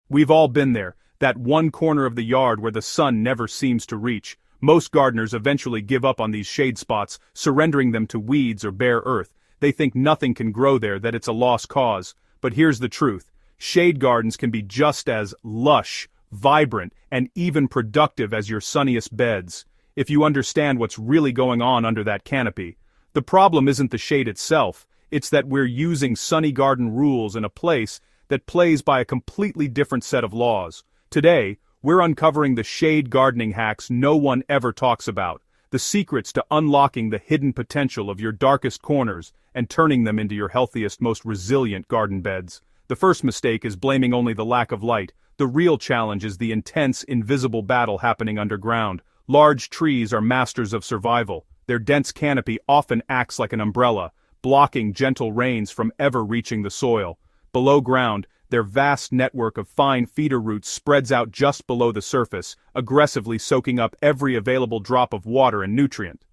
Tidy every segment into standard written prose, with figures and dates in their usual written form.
We've all been there, that one corner of the yard where the sun never seems to reach. Most gardeners eventually give up on these shade spots, surrendering them to weeds or bare earth. They think nothing can grow there, that it's a lost cause. But here's the truth. Shade gardens can be just as lush, vibrant, and even productive as your sunniest beds, if you understand what's really going on under that canopy. The problem isn't the shade itself, it's that we're using sunny garden rules in a place that plays by a completely different set of laws. Today, we're uncovering the shade gardening hacks no one ever talks about, the secrets to unlocking the hidden potential of your darkest corners and turning them into your healthiest, most resilient garden beds. The first mistake is blaming only the lack of light. The real challenge is the intense, invisible battle happening underground. Large trees are masters of survival. Their dense canopy often acts like an umbrella, blocking gentle rains from ever reaching the soil. Below ground, their vast network of fine feeder roots spreads out just below the surface, aggressively soaking up every available drop of water and nutrient.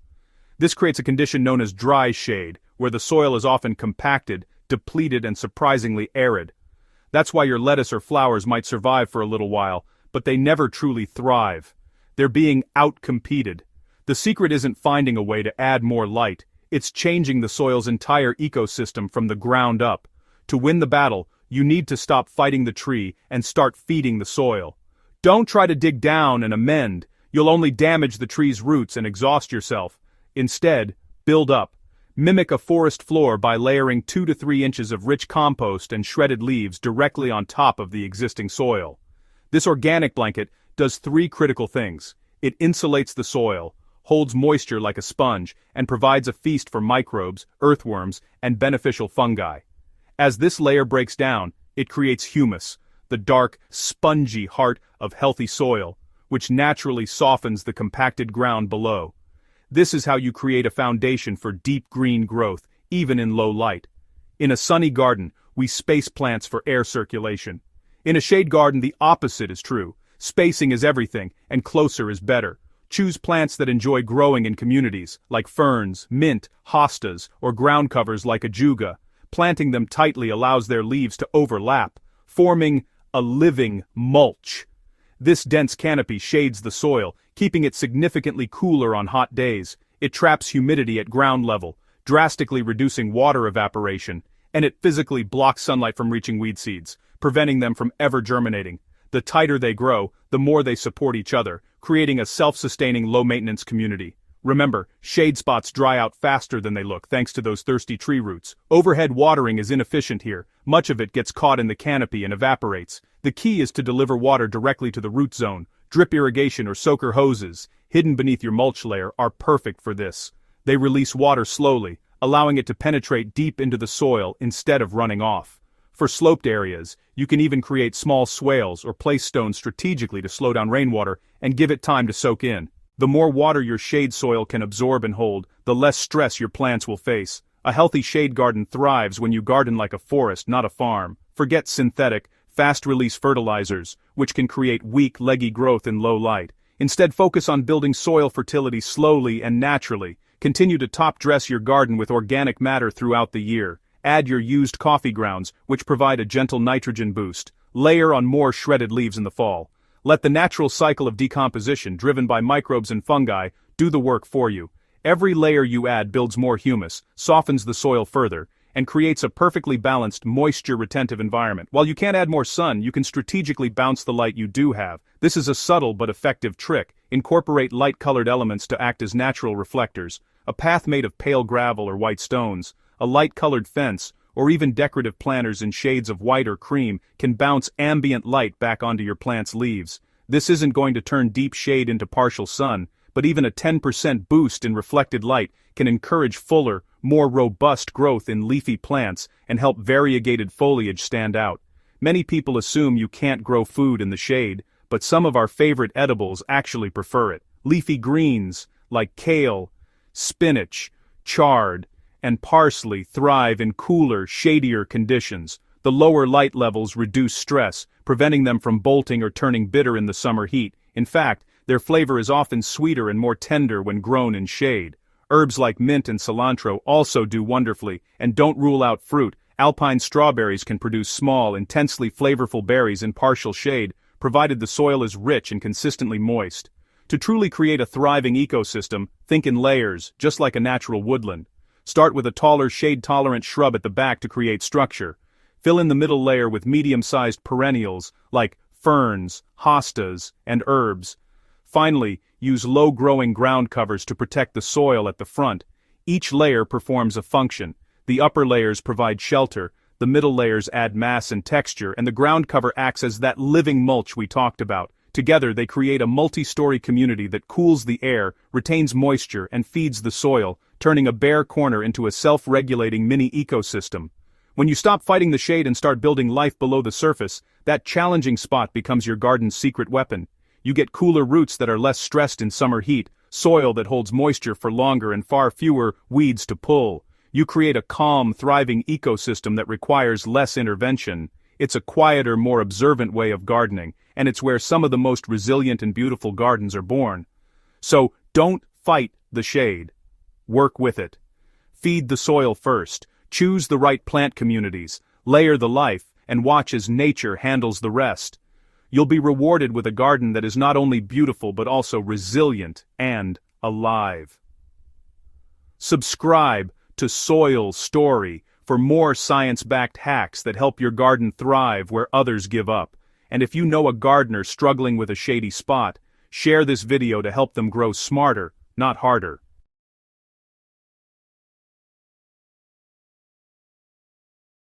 This creates a condition known as dry shade, where the soil is often compacted, depleted, and surprisingly arid. That's why your lettuce or flowers might survive for a little while, but they never truly thrive. They're being outcompeted. The secret isn't finding a way to add more light, it's changing the soil's entire ecosystem from the ground up. To win the battle, you need to stop fighting the tree and start feeding the soil. Don't try to dig down and amend, you'll only damage the tree's roots and exhaust yourself. Instead, build up. Mimic a forest floor by layering 2 to 3 inches of rich compost and shredded leaves directly on top of the existing soil. This organic blanket does 3 critical things. It insulates the soil, holds moisture like a sponge, and provides a feast for microbes, earthworms, and beneficial fungi. As this layer breaks down, it creates humus, the dark, spongy heart of healthy soil, which naturally softens the compacted ground below. This is how you create a foundation for deep green growth, even in low light. In a sunny garden, we space plants for air circulation. In a shade garden, the opposite is true. Spacing is everything, and closer is better. Choose plants that enjoy growing in communities, like ferns, mint, hostas, or ground covers like ajuga. Planting them tightly allows their leaves to overlap, forming a living mulch. This dense canopy shades the soil, keeping it significantly cooler on hot days. It traps humidity at ground level, drastically reducing water evaporation, and it physically blocks sunlight from reaching weed seeds, preventing them from ever germinating. The tighter they grow, the more they support each other, creating a self-sustaining low-maintenance community. Remember, shade spots dry out faster than they look thanks to those thirsty tree roots. Overhead watering is inefficient here. Much of it gets caught in the canopy and evaporates. The key is to deliver water directly to the root zone. Drip irrigation or soaker hoses, hidden beneath your mulch layer, are perfect for this. They release water slowly, allowing it to penetrate deep into the soil instead of running off. For sloped areas, you can even create small swales or place stones strategically to slow down rainwater and give it time to soak in. The more water your shade soil can absorb and hold, the less stress your plants will face. A healthy shade garden thrives when you garden like a forest, not a farm. Forget synthetic, fast-release fertilizers, which can create weak, leggy growth in low light. Instead, focus on building soil fertility slowly and naturally. Continue to top-dress your garden with organic matter throughout the year. Add your used coffee grounds, which provide a gentle nitrogen boost. Layer on more shredded leaves in the fall. Let the natural cycle of decomposition, driven by microbes and fungi, do the work for you. Every layer you add builds more humus, softens the soil further, and creates a perfectly balanced, moisture-retentive environment. While you can't add more sun, you can strategically bounce the light you do have. This is a subtle but effective trick. Incorporate light-colored elements to act as natural reflectors. A path made of pale gravel or white stones, a light-colored fence, or even decorative planters in shades of white or cream can bounce ambient light back onto your plant's leaves. This isn't going to turn deep shade into partial sun, but even a 10% boost in reflected light can encourage fuller, more robust growth in leafy plants and help variegated foliage stand out. Many people assume you can't grow food in the shade, but some of our favorite edibles actually prefer it. Leafy greens, like kale, spinach, chard, and parsley thrive in cooler, shadier conditions. The lower light levels reduce stress, preventing them from bolting or turning bitter in the summer heat. In fact, their flavor is often sweeter and more tender when grown in shade. Herbs like mint and cilantro also do wonderfully, and don't rule out fruit, Alpine strawberries can produce small, intensely flavorful berries in partial shade, provided the soil is rich and consistently moist. To truly create a thriving ecosystem, think in layers, just like a natural woodland. Start with a taller shade-tolerant shrub at the back to create structure. Fill in the middle layer with medium-sized perennials, like ferns, hostas, and herbs. Finally, use low-growing ground covers to protect the soil at the front. Each layer performs a function. The upper layers provide shelter, the middle layers add mass and texture, and the ground cover acts as that living mulch we talked about. Together they create a multi-story community that cools the air, retains moisture, and feeds the soil, turning a bare corner into a self-regulating mini-ecosystem. When you stop fighting the shade and start building life below the surface, that challenging spot becomes your garden's secret weapon. You get cooler roots that are less stressed in summer heat, soil that holds moisture for longer and far fewer weeds to pull. You create a calm, thriving ecosystem that requires less intervention. It's a quieter, more observant way of gardening, and it's where some of the most resilient and beautiful gardens are born. So, don't fight the shade. Work with it. Feed the soil first, choose the right plant communities, layer the life, and watch as nature handles the rest. You'll be rewarded with a garden that is not only beautiful but also resilient and alive. Subscribe to Soil Story for more science-backed hacks that help your garden thrive where others give up. And if you know a gardener struggling with a shady spot, share this video to help them grow smarter, not harder.